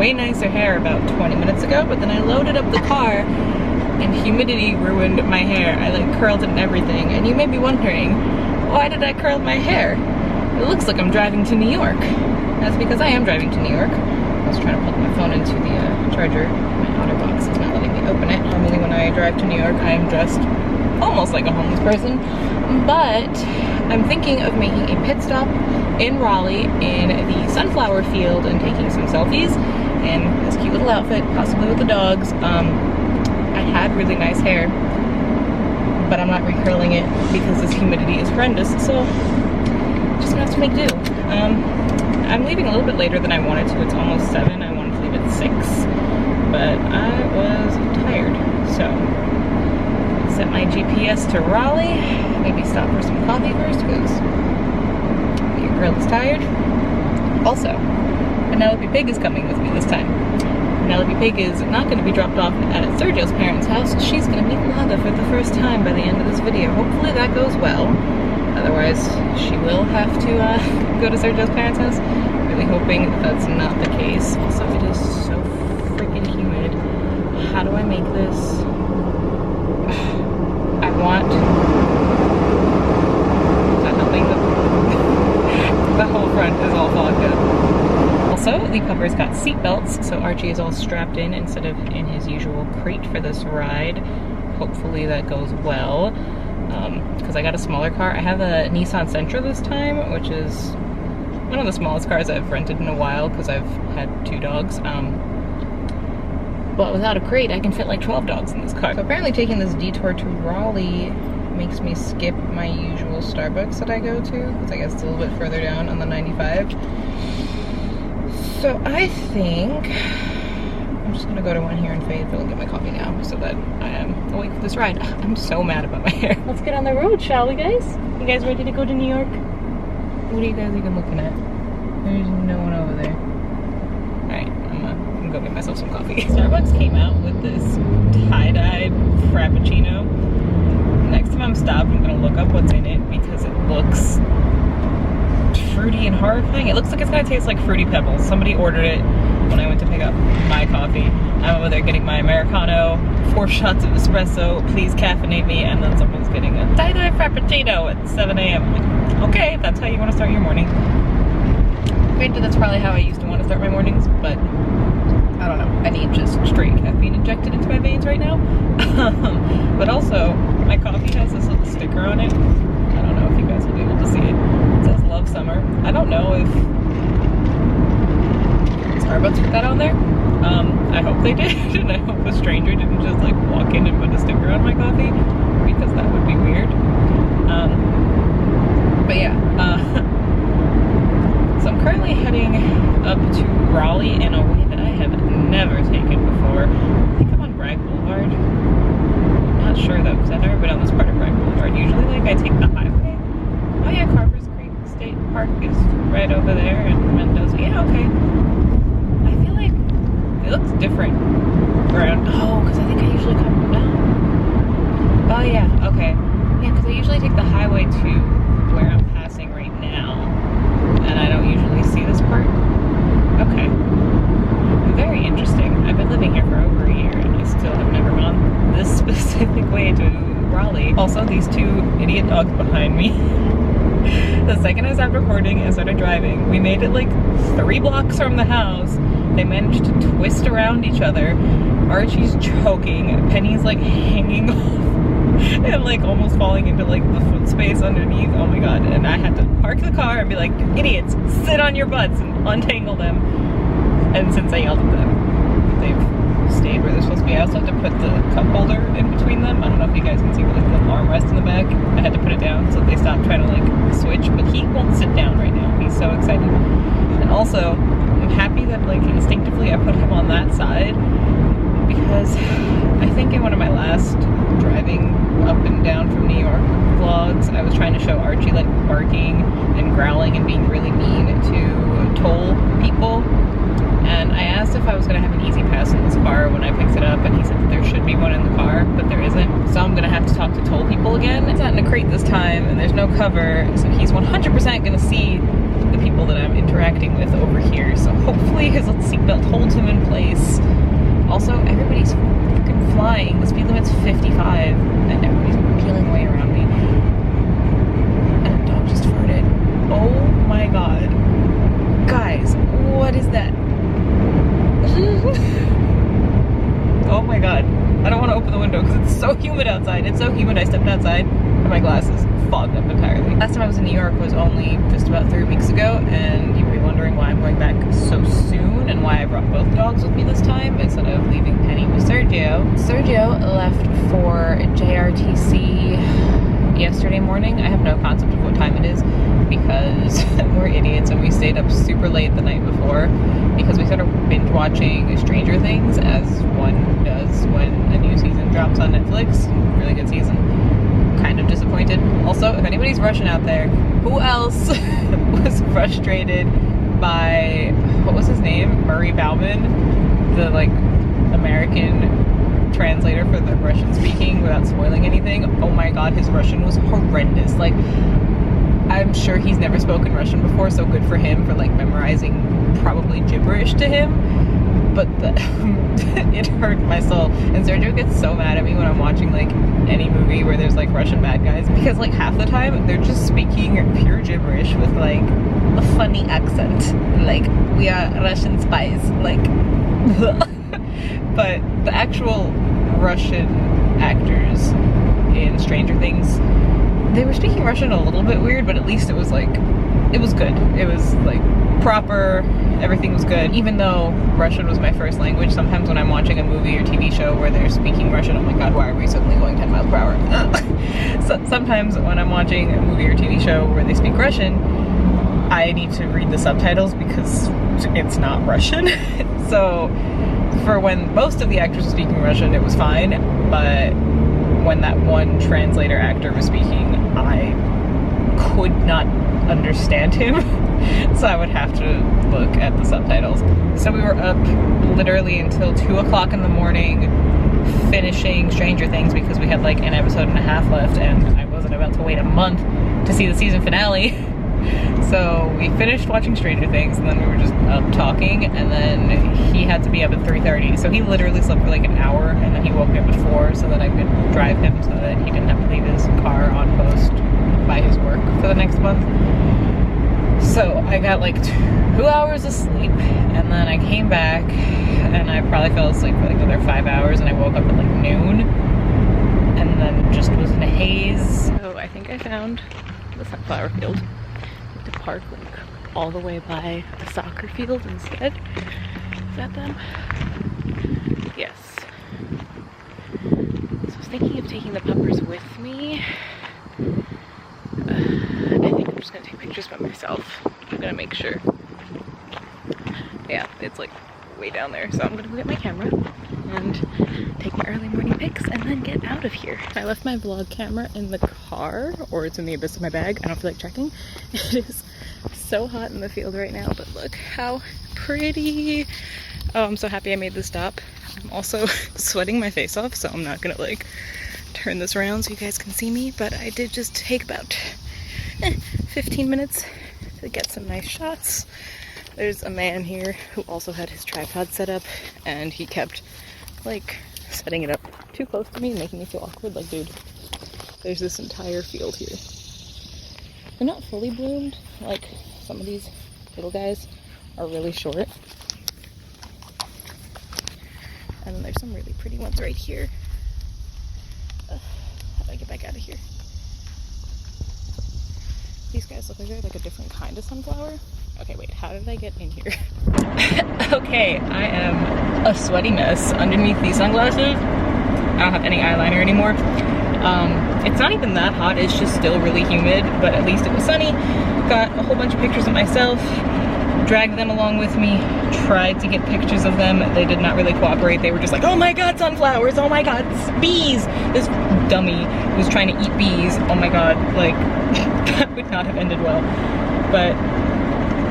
way nicer hair about 20 minutes ago, but then I loaded up the car and humidity ruined my hair. I like curled it and everything, and you may be wondering, why did I curl my hair? It looks like I'm driving to New York. That's because I am driving to New York. I was trying to plug my phone into the charger. My outer box is not letting me open it. Normally when I drive to New York, I am dressed almost like a homeless person, but I'm thinking of making a pit stop in Raleigh in the sunflower field and taking some selfies in this cute little outfit, possibly with the dogs. I had really nice hair, but I'm not recurling it because this humidity is horrendous, so just gonna have to make do. I'm leaving a little bit later than I wanted to. It's almost 7. I wanted to leave at 6, but I was tired, so set my GPS to Raleigh. Maybe stop for some coffee first because your girl is tired. Also, Penelope Pig is coming with me this time. Penelope Pig is not going to be dropped off at Sergio's parents' house. She's going to meet Lada for the first time by the end of this video. Hopefully that goes well. Otherwise, she will have to go to Sergio's parents' house. Really hoping that's not the case. Also, it is so freaking humid. How do I make this? I want... Is that helping? The whole front is all fogged up. Also, the puppers got seat belts, so Archie is all strapped in instead of in his usual crate for this ride. Hopefully that goes well. Because I got a smaller car. I have a Nissan Sentra this time, which is one of the smallest cars I've rented in a while because I've had 2 dogs. But without a crate, I can fit like 12 dogs in this car. So apparently taking this detour to Raleigh makes me skip my usual Starbucks that I go to, because I guess it's a little bit further down on the 95. So I think I'm just gonna go to one here in Fayetteville and get my coffee now so that I am awake for this ride. I'm so mad about my hair. Let's get on the road, shall we, guys? You guys ready to go to New York? What are you guys even looking at? There's no one over there. Alright, I'm gonna go get myself some coffee. Starbucks came out with this tie-dyed Frappuccino. Next time I'm stopped, I'm gonna look up what's in it because it looks fruity and horrifying. It looks like it's gonna taste like Fruity Pebbles. Somebody ordered it when I went to pick up my coffee. I'm over there getting my Americano, 4 shots of espresso, please caffeinate me, and then someone's getting a tie-dye Frappuccino at 7 a.m. Like, okay, if that's how you want to start your morning. Granted, that's probably how I used to want to start my mornings, but I don't know. I need just straight caffeine injected into my veins right now. But also, my coffee has this little sticker on it. I don't know if you guys will be able to see it. It says Love Summer. I don't know if Starbucks put that on there. I hope they did, and I hope a stranger didn't just like walk in and put a sticker on my coffee, because that would be weird. But yeah, so I'm currently heading up to Raleigh in a way that I have never taken before. I think I'm on Bragg Boulevard. I'm not sure though, because I've never been on this part of Bragg Boulevard. Usually like I take the highway. Oh yeah, Carver's Creek State Park is right over there, and Mendoza. Yeah, okay. I feel like it looks different around. Oh, because I think I usually come down. Oh yeah, okay. Yeah, because I usually take the highway to where I'm passing right now, and I don't usually see this part. Okay. Very interesting. I've been living here for over a year, and I still have never gone this specific way to Raleigh. Also, these 2 idiot dogs behind me. The second I stopped recording and started driving, we made it like 3 blocks from the house. They managed to twist around each other. Archie's choking. Penny's like hanging off and like almost falling into like the foot space underneath. Oh my god. And I had to park the car and be like, idiots, sit on your butts and untangle them. And since I yelled at them, they've stayed where they're supposed to be. I also have to put the cup holder in between them. I don't know if you guys can see, but like the armrest in the back, I had to put it down so they stopped trying to like switch, but he won't sit down right now. He's so excited. And also, I'm happy that like instinctively I put him on that side, because I think in one of my last driving up and down from New York vlogs, I was trying to show Archie like barking and growling and being really mean to toll people. And I asked if I was going to have an easy pass in this car when I picked it up, and he said that there should be one in the car, but there isn't. So I'm going to have to talk to toll people again. It's not in a crate this time, and there's no cover, so he's 100% going to see the people that I'm interacting with over here. So hopefully his seatbelt seatbelt holds him in place. Also, everybody's freaking flying. The speed limit's 55, and everybody's peeling away around me. And a dog just farted. Oh my god. Guys, what is that? Oh my god. I don't want to open the window because it's so humid outside. It's so humid I stepped outside and my glasses fogged up entirely. Last time I was in New York was only just about 3 weeks ago, and you may be wondering why I'm going back so soon and why I brought both dogs with me this time instead of leaving Penny with Sergio. Sergio left for JRTC yesterday morning. I have no concept of what time it is because we're idiots and we stayed up super late the night before because we started binge watching Stranger Things, as one does when a new season drops on Netflix. Really good season. Kind of disappointed. Also, if anybody's Russian out there, who else was frustrated by, what was his name? Murray Bauman, the like American translator for the Russian speaking, without spoiling anything. Oh my god, his Russian was horrendous. Like, I'm sure he's never spoken Russian before, so good for him for like memorizing probably gibberish to him. But it hurt my soul. And Sergio gets so mad at me when I'm watching like any movie where there's like Russian bad guys, because like half the time they're just speaking pure gibberish with like a funny accent. Like, we are Russian spies. Like, but the actual Russian actors in Stranger Things, they were speaking Russian a little bit weird, but at least it was like, it was good. It was like proper, everything was good. Even though Russian was my first language, sometimes when I'm watching a movie or TV show where they're speaking Russian, oh my god, why are we suddenly going 10 miles per hour? So sometimes when I'm watching a movie or TV show where they speak Russian, I need to read the subtitles because it's not Russian. So for when most of the actors were speaking Russian, it was fine, but when that one translator actor was speaking, I could not understand him. So I would have to look at the subtitles. So we were up literally until 2 o'clock in the morning finishing Stranger Things because we had like an episode and a half left and I wasn't about to wait a month to see the season finale. So we finished watching Stranger Things and then we were just up talking, and then he had to be up at 3:30. So he literally slept for like an hour and then he woke me up at 4 so that I could drive him so that he didn't have to leave his car on post by his work for the next month. So I got like 2 hours of sleep, and then I came back and I probably fell asleep for like another 5 hours, and I woke up at like noon and then just was in a haze. So I think I found the sunflower field. I have to park like all the way by the soccer field instead. Is that them? Yes. So I was thinking of taking the puppers with me. I think I'm just gonna take pictures by myself. I'm gonna make sure. Yeah, it's like way down there. So I'm gonna go get my camera and take my early morning pics and then get out of here. I left my vlog camera in the car, or it's in the abyss of my bag. I don't feel like checking. It is so hot in the field right now, but look how pretty. Oh, I'm so happy I made this stop. I'm also sweating my face off, so I'm not gonna like turn this around so you guys can see me, but I did just take about 15 minutes to get some nice shots. There's a man here who also had his tripod set up, and he kept like setting it up too close to me, making me feel awkward. Like, dude, there's this entire field here. They're not fully bloomed, like some of these little guys are really short. And then there's some really pretty ones right here. How do I get back out of here? These guys look like they're like a different kind of sunflower. Okay, wait, how did I get in here? Okay, I am a sweaty mess underneath these sunglasses. I don't have any eyeliner anymore. It's not even that hot, it's just still really humid, but at least it was sunny. Got a whole bunch of pictures of myself, dragged them along with me, tried to get pictures of them. They did not really cooperate. They were just like, oh my god, sunflowers, oh my god, bees. This dummy was trying to eat bees. Oh my god, like, that would not have ended well. But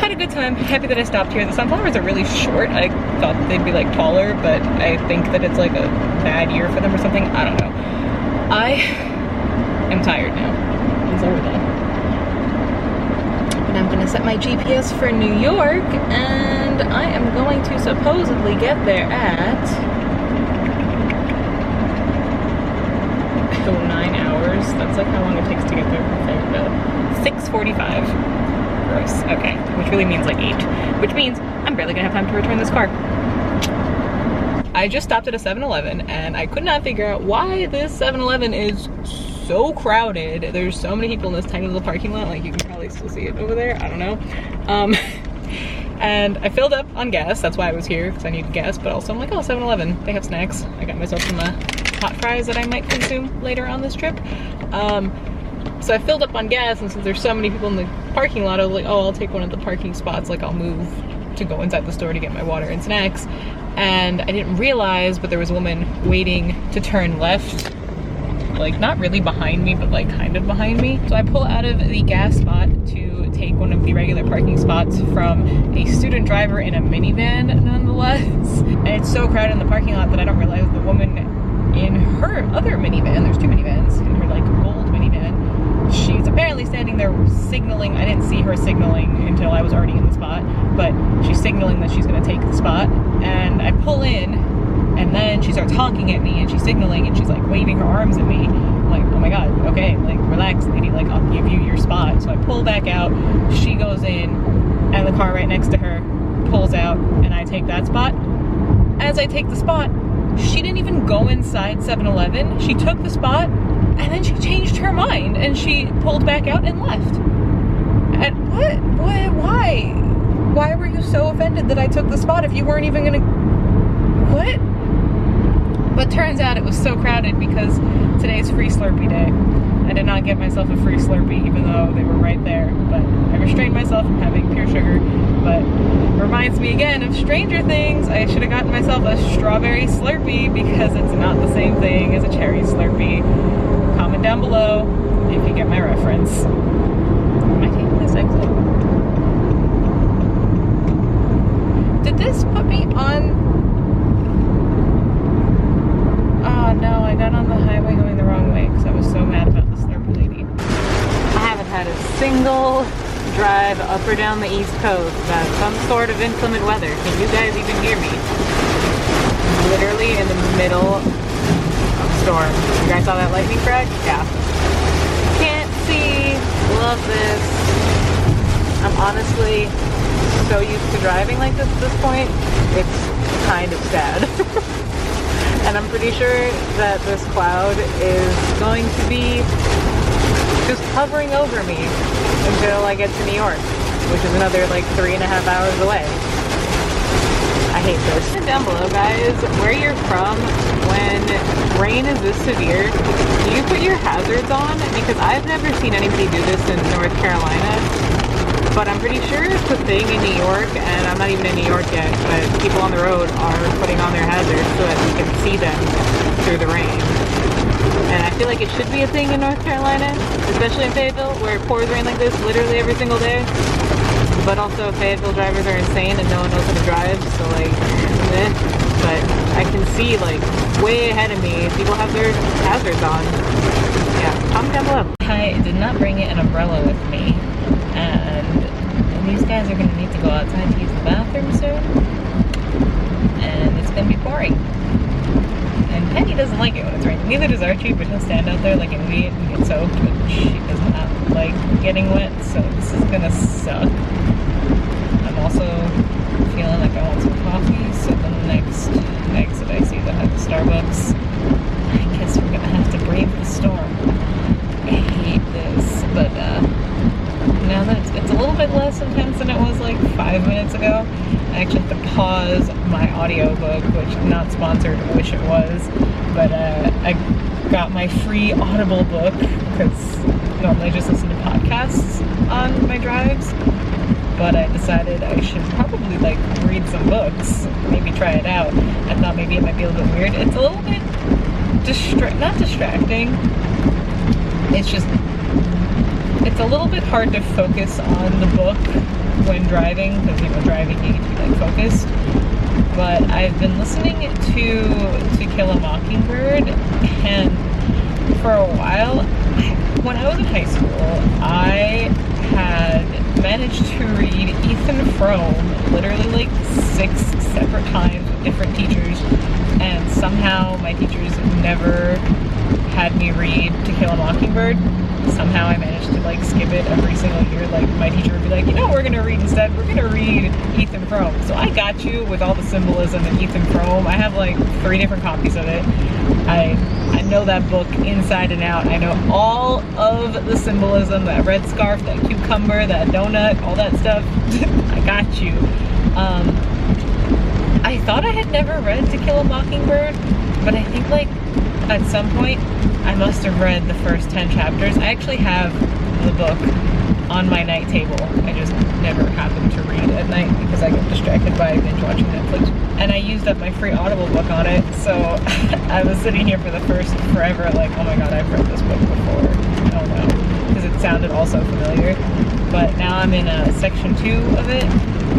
had a good time. Happy that I stopped here. The sunflowers are really short. I thought they'd be like taller, but I think that it's like a bad year for them or something. I don't know. I am tired now. And so we're done. But I'm gonna set my GPS for New York and and I am going to supposedly get there at 9 hours. That's like how long it takes to get there from Fayetteville. 6:45. Gross. Okay, which really means like 8, which means I'm barely gonna have time to return this car. I just stopped at a 7-Eleven and I could not figure out why this 7-Eleven is so crowded. There's so many people in this tiny little parking lot. Like, you can probably still see it over there. I don't know. And I filled up on gas. That's why I was here, because I needed gas. But also I'm like, oh, 7-Eleven, they have snacks. I got myself some hot fries that I might consume later on this trip. So I filled up on gas, and since there's so many people in the parking lot, I was like, oh, I'll take one of the parking spots. Like, I'll move to go inside the store to get my water and snacks. And I didn't realize, but there was a woman waiting to turn left, like not really behind me, but like kind of behind me. So I pull out of the gas spot to take one of the regular parking spots from a student driver in a minivan nonetheless. And it's so crowded in the parking lot that I don't realize the woman in her other minivan, there's 2 minivans, in her like gold minivan, she's apparently standing there signaling. I didn't see her signaling until I was already in the spot, but she's signaling that she's gonna take the spot. And I pull in, and then she starts honking at me, and she's signaling, and she's like waving her arms at me. I'm like, oh my god, okay, like relax lady, like I'll give you your spot. So I pull back out, she goes in, and the car right next to her pulls out, and I take that spot. As I take the spot, she didn't even go inside 7-Eleven. She took the spot, and then she changed her mind, and she pulled back out and left. And what? Why? Why were you so offended that I took the spot if you weren't even gonna... What? But turns out it was so crowded because today's free Slurpee day. I did not get myself a free Slurpee, even though they were right there. But I restrained myself from having pure sugar. But reminds me again of Stranger Things. I should have gotten myself a strawberry Slurpee because it's not the same thing as a cherry Slurpee. Comment down below if you get my reference. Am I taking this exit? Did this put me on... Oh no, I got on the highway going the wrong way because I was so mad about the Slurpee lady. I haven't had a single drive up or down the East Coast about some sort of inclement weather. Can you guys even hear me? I'm literally in the middle of a storm. You guys saw that lightning strike? Yeah. Can't see. Love this. I'm honestly so used to driving like this at this point. It's kind of sad. And I'm pretty sure that this cloud is going to be just hovering over me until I get to New York, which is another like 3.5 hours away. I hate this. Comment down below, guys, where you're from when rain is this severe. Do you put your hazards on? Because I've never seen anybody do this in North Carolina. But I'm pretty sure it's a thing in New York, and I'm not even in New York yet, but people on the road are putting on their hazards so that we can see them through the rain. And I feel like it should be a thing in North Carolina, especially in Fayetteville, where it pours rain like this literally every single day. But also Fayetteville drivers are insane and no one knows how to drive, so like, eh. But I can see like way ahead of me, people have their hazards on. Yeah, comment down below. I did not bring an umbrella with me, and these guys are going to need to go outside to use the bathroom soon, and it's going to be pouring. And Penny doesn't like it when it's raining. Neither does Archie, but he'll stand out there like an idiot and get soaked, but she does not like getting wet, so this is going to suck. I'm also feeling like I want some coffee, so the next exit I see that has a Starbucks, I guess we're going to have to brave the storm. I hate this, but now that it's a little bit less intense than it was like 5 minutes ago, I actually have to pause my audiobook, which not sponsored, I wish it was, but I got my free Audible book because normally I just listen to podcasts on my drives, but I decided I should probably like read some books, maybe try it out. I thought maybe it might be a little bit weird. It's a little bit not distracting. It's just, it's a little bit hard to focus on the book when driving, because, you know, driving you need to be like focused. But I've been listening to Kill a Mockingbird, and for a while, when I was in high school, I had managed to read Ethan Frome literally like 6 separate times with different teachers, and somehow my teachers never had me read To Kill a Mockingbird. Somehow I managed to like skip it every single year. Like my teacher would be like, you know what we're gonna read instead? We're gonna read Ethan Frome. So I got you with all the symbolism in Ethan Frome. I have like 3 different copies of it. I know that book inside and out. I know all of the symbolism, that red scarf, that cucumber, that donut, all that stuff. I got you. I thought I had never read To Kill a Mockingbird, but I think like at some point I must have read the first 10 chapters. I actually have the book on my night table. I just never happened to read at night because I get distracted by binge watching Netflix. And I used up my free Audible book on it, so I was sitting here for the first forever like, oh my god, I've read this book before. Oh no, because it sounded all so familiar. But now I'm in section 2 of it,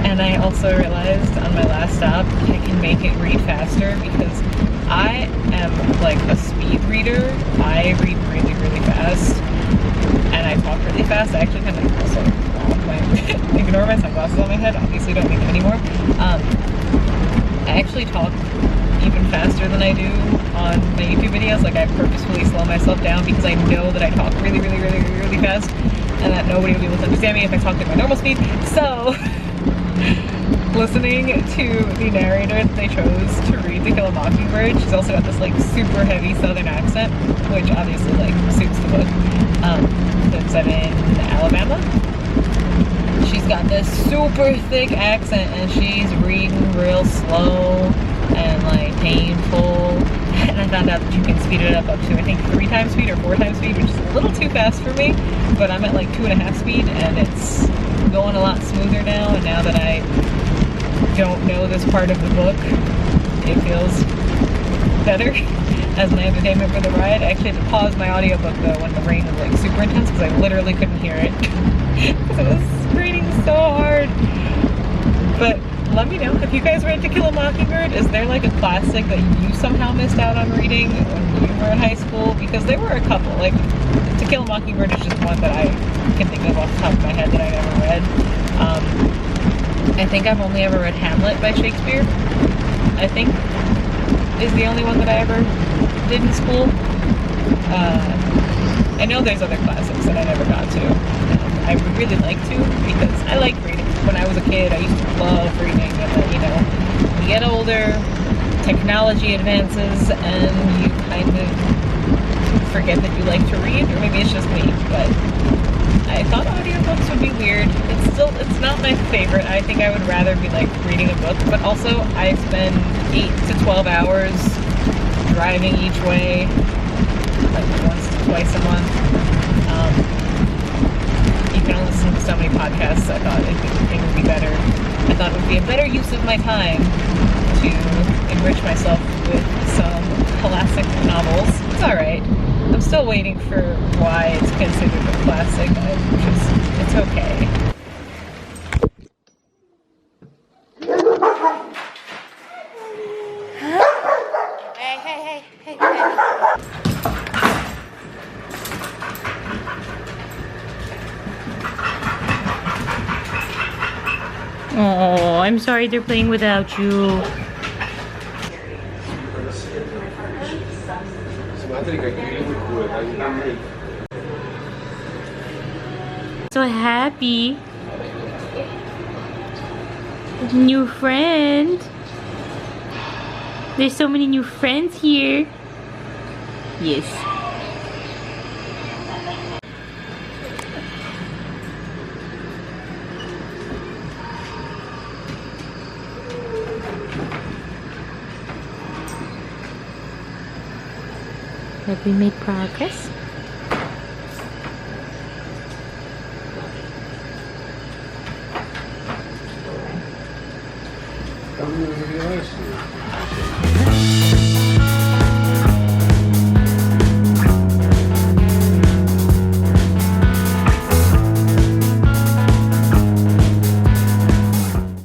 and I also realized on my last stop I can make it read faster because I am like a speed reader. I read really, really fast, and I talk really fast. I actually kind of also ignore my sunglasses on my head. Obviously don't need them anymore. I actually talk even faster than I do on my YouTube videos. Like I purposefully slow myself down because I know that I talk really, really, really, really fast, and that nobody will be able to understand me if I talk at my normal speed. So listening to the narrator that they chose to read To Kill a Mockingbird, she's also got this like super heavy southern accent, which obviously like suits the book. That's set in Alabama. She's got this super thick accent, and she's reading real slow and like painful. And I found out that you can speed it up to I think 3 times speed or 4 times speed, which is a little too fast for me. But I'm at like 2.5 speed, and it's going a lot smoother now. And now that I don't know this part of the book, it feels better as an entertainment for the ride. I actually had to pause my audiobook though when the rain was like super intense because I literally couldn't hear it because it was raining so hard. But let me know if you guys read To Kill a Mockingbird. Is there like a classic that you somehow missed out on reading when you were in high school? Because there were a couple. Like To Kill a Mockingbird is just one that I can think of off the top of my head that I never read. I think I've only ever read Hamlet by Shakespeare. I think is the only one that I ever did in school. I know there's other classics that I never got to. I would really like to because I like reading. When I was a kid, I used to love reading, and then, you know, when you get older, technology advances, and you kind of forget that you like to read, or maybe it's just me, but I thought audiobooks would be weird. It's not my favorite. I think I would rather be like reading a book, but also I spend 8 to 12 hours driving each way, like once to twice a month. You can only listen to so many podcasts. I thought it would be better. I thought it would be a better use of my time to enrich myself with some classic novels. It's alright. I'm still waiting for why it's considered a classic. It's okay. Hey. Oh, I'm sorry they're playing without you. So happy. New friend. There's so many new friends here. Yes. Have we made progress? How many were there last year?